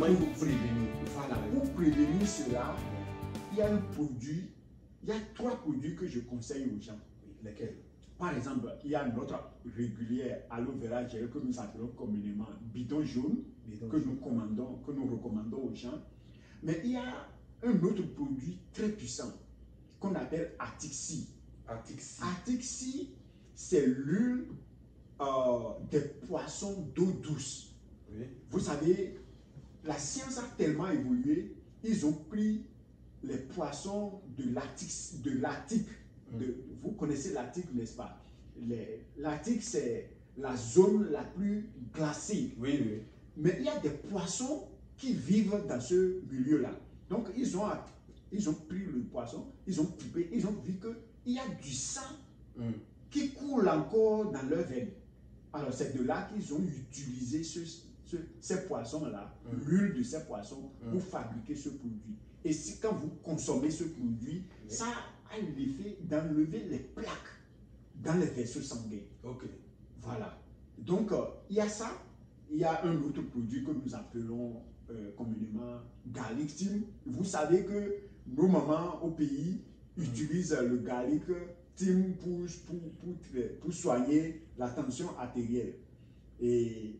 Comment il faut prévenir? Voilà, pour prévenir cela, il y a un produit, il y a 3 produits que je conseille aux gens. Lesquels? Par exemple, il y a notre régulière aloe vera gel que nous appelons communément bidon jaune, que nous recommandons aux gens. Mais il y a un autre produit très puissant qu'on appelle Atixi. Atixi, c'est l'huile des poissons d'eau douce. Oui. Vous savez, la science a tellement évolué, ils ont pris les poissons de l'Arctique. Vous connaissez l'Arctique, n'est-ce pas? L'Arctique, c'est la zone la plus glacée. Oui, oui. Mais il y a des poissons qui vivent dans ce milieu-là. Donc, ils ont pris le poisson, ils ont coupé, ils ont vu qu'il y a du sang qui coule encore dans leur veine. Alors, c'est de là qu'ils ont utilisé ces poissons-là, l'huile de ces poissons, pour fabriquer ce produit. Et si, quand vous consommez ce produit, ça a l'effet d'enlever les plaques dans les vaisseaux sanguins. Ok. Voilà. Donc, il y a ça. Il y a un autre produit que nous appelons communément garlic team. Vous savez que nos mamans au pays utilisent le garlic team pour soigner la tension artérielle. Et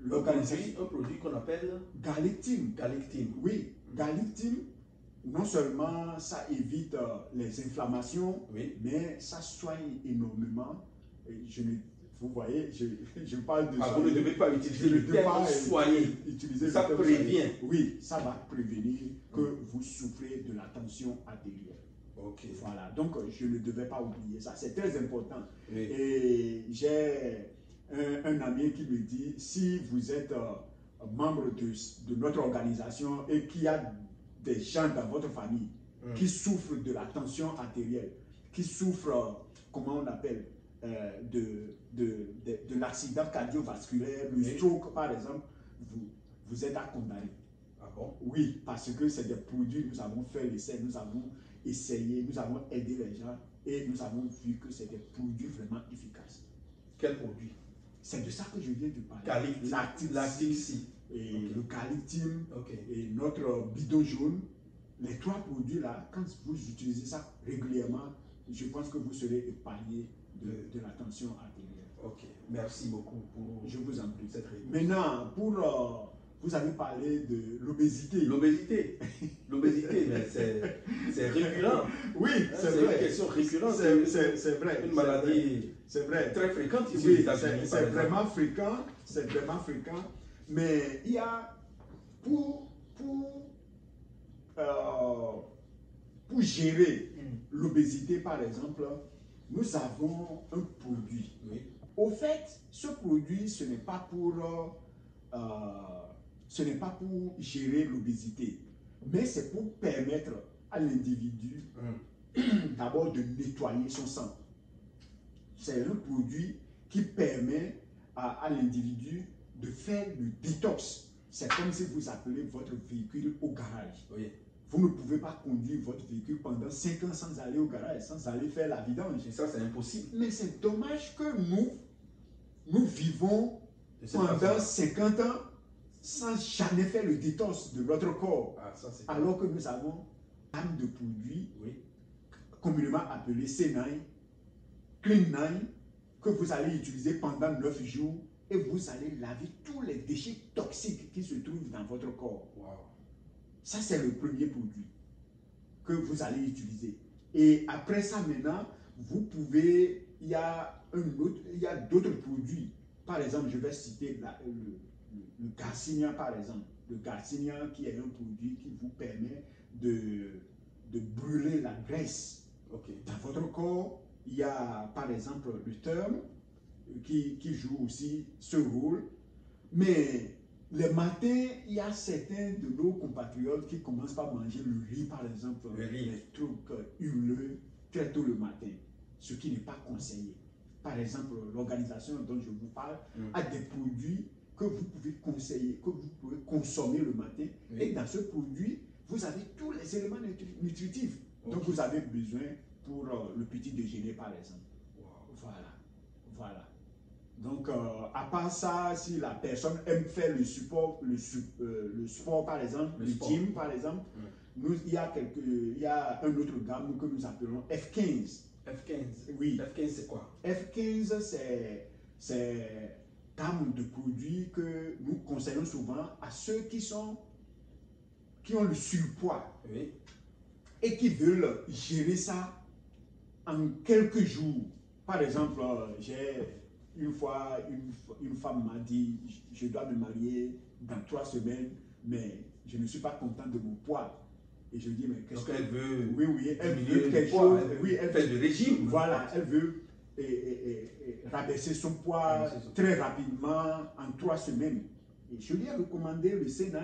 un produit qu'on appelle garlic team. Garlic team. Oui, garlic team, non seulement ça évite les inflammations, mais ça soigne énormément. Vous voyez, je parle de vous ne devez pas utiliser le terme soigner. Ça prévient. Oui, ça va prévenir que vous souffrez de la tension artérielle. Ok. Voilà, donc je ne devais pas oublier ça, c'est très important. Oui. Et j'ai un ami qui me dit, si vous êtes membre de notre organisation et qu'il y a des gens dans votre famille qui souffrent de la tension artérielle, qui souffrent, comment on appelle, de l'accident cardiovasculaire, le stroke par exemple, vous êtes à condamner. Ah bon? Oui, parce que c'est des produits, nous avons fait l'essai, nous avons essayé, nous avons aidé les gens et nous avons vu que c'est des produits vraiment efficaces. Quel produit? C'est de ça que je viens de parler. L'Atixi. Et le garlic team et notre bidon jaune. Les 3 produits là, quand vous utilisez ça régulièrement, je pense que vous serez épargné de la tension artérielle. Ok, merci beaucoup pour je vous en prie. Cette réponse. Maintenant, vous avez parlé de l'obésité. L'obésité, mais c'est récurrent. Oui, c'est vrai. C'est une question récurrente. C'est vrai. Une maladie très fréquente ici aux États-Unis. C'est vraiment fréquent. C'est vraiment fréquent. Mais il y a pour gérer l'obésité, par exemple, nous avons un produit. Oui. Au fait, ce produit, ce n'est pas pour gérer l'obésité, mais c'est pour permettre à l'individu d'abord de nettoyer son sang. C'est un produit qui permet à l'individu de faire le détox. C'est comme si vous appelez votre véhicule au garage. Oui. Vous ne pouvez pas conduire votre véhicule pendant 5 ans sans aller au garage, sans aller faire la vidange. Et ça, c'est impossible. Mais c'est dommage que nous vivons pendant 50 ans sans jamais faire le détox de notre corps. Ah, ça, alors que nous avons un gamme de produits communément appelés C9, Clean9, que vous allez utiliser pendant 9 jours et vous allez laver tous les déchets toxiques qui se trouvent dans votre corps. Wow. Ça, c'est le premier produit que vous allez utiliser. Et après ça, maintenant, vous pouvez, il y a d'autres produits. Par exemple, je vais citer le Garcinia, par exemple. Le Garcinia qui est un produit qui vous permet de brûler la graisse dans votre corps. Il y a, par exemple, le Terme qui joue aussi ce rôle. Mais les matins, il y a certains de nos compatriotes qui commencent par manger le riz, par exemple, les trucs huileux très tôt le matin, ce qui n'est pas conseillé. Par exemple, l'organisation dont je vous parle a des produits que vous pouvez conseiller, que vous pouvez consommer le matin. Et dans ce produit, vous avez tous les éléments nutritifs dont vous avez besoin pour le petit déjeuner, par exemple. Wow. Voilà. Donc, à part ça, si la personne aime faire le sport par exemple, le gym par exemple, il y a un autre gamme que nous appelons F15. F15. Oui. F15, c'est quoi? F15, c'est gamme de produits que nous conseillons souvent à ceux qui ont le surpoids, oui, et qui veulent gérer ça en quelques jours. Par exemple, une fois, une femme m'a dit, je dois me marier dans 3 semaines, mais je ne suis pas content de mon poids. Et je dis, mais qu'est-ce qu'elle veut? Oui, elle veut quelque chose. Elle fait du régime. Voilà, elle veut rabaisser son poids très rapidement en 3 semaines. Et je lui ai recommandé le Sénat.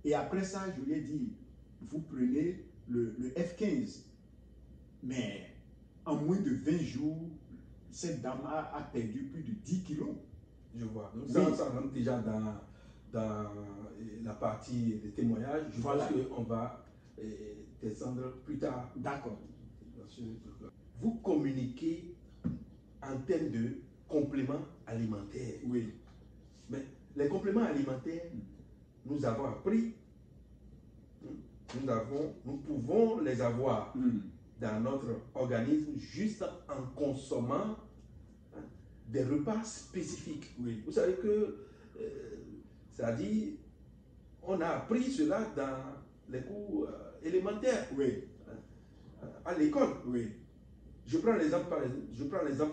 Et après ça, je lui ai dit, vous prenez le F15. Mais en moins de 20 jours, cette dame a perdu plus de 10 kilos. Je vois. Donc ça rentre déjà dans la partie des témoignages. Je pense qu'on va descendre plus tard. D'accord. Vous communiquez en termes de compléments alimentaires. Oui. Mais les compléments alimentaires, nous avons appris, nous pouvons les avoir dans notre organisme juste en consommant des repas spécifiques. Oui. Vous savez que, c'est-à-dire, on a appris cela dans les cours élémentaires, oui, à l'école. Oui. Je prends l'exemple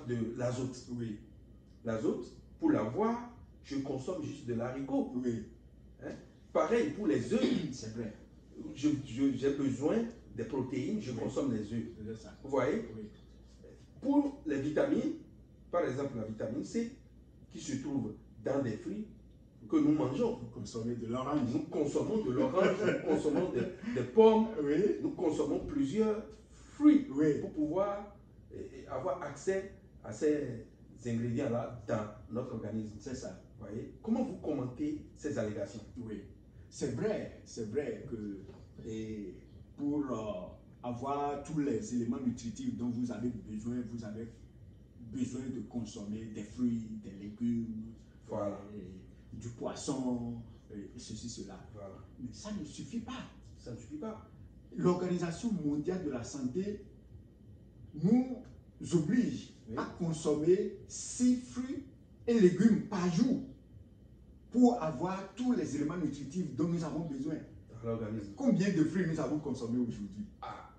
de l'azote. Oui. L'azote, pour l'avoir, je consomme juste de l'haricot. Oui. Hein? Pareil pour les œufs. C'est vrai. J'ai besoin des protéines, je consomme les œufs. Vous voyez? Oui. Pour les vitamines, par exemple la vitamine C, qui se trouve dans des fruits que nous mangeons. Vous consommez de l'orange. Nous consommons de l'orange, nous consommons des pommes, oui. Nous consommons plusieurs fruits pour pouvoir avoir accès à ces ingrédients-là dans notre organisme. C'est ça. Vous voyez? Comment vous commentez ces allégations? Oui, c'est vrai que pour avoir tous les éléments nutritifs dont vous avez besoin de consommer des fruits, des légumes, voilà. Du poisson, ceci, cela. Voilà. Mais ça ne suffit pas. Ça ne suffit pas. L'Organisation mondiale de la santé nous oblige à consommer 6 fruits et légumes par jour pour avoir tous les éléments nutritifs dont nous avons besoin. Dans l'organisme. Combien de fruits nous avons consommés aujourd'hui? Ah,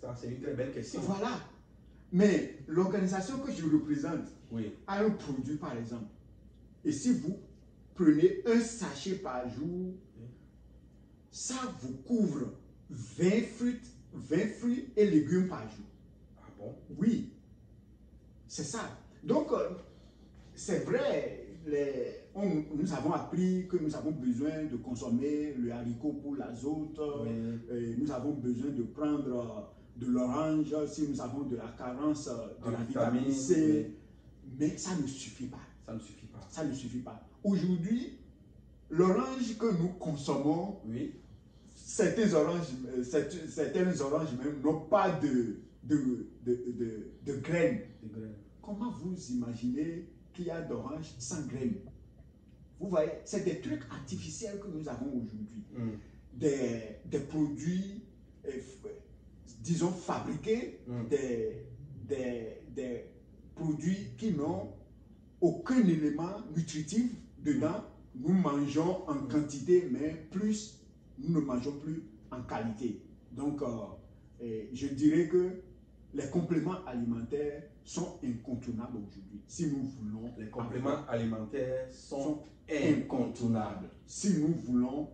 ça c'est une très belle question. Voilà. Mais l'organisation que je représente a un produit par exemple. Et si vous prenez un sachet par jour, ça vous couvre 20 fruits et légumes par jour. Ah bon? Oui, c'est ça. Donc, c'est vrai, nous avons appris que nous avons besoin de consommer le haricot pour l'azote, nous avons besoin de prendre de l'orange si nous avons de la carence de la vitamine C, mais ça ne suffit pas. Ça ne suffit pas. Ça ne suffit pas. Aujourd'hui, l'orange que nous consommons, certaines oranges même n'ont pas de graines. Comment vous imaginez qu'il y a d'oranges sans graines? Vous voyez, c'est des trucs artificiels que nous avons aujourd'hui. Des produits, disons, fabriqués, des produits qui n'ont aucun élément nutritif dedans. Nous mangeons en quantité, mais nous ne mangeons plus en qualité. Donc, je dirais que les compléments alimentaires sont incontournables aujourd'hui. Si nous voulons... Les compléments alimentaires sont incontournables. Si nous voulons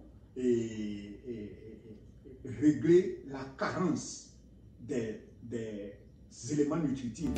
régler la carence des éléments nutritifs.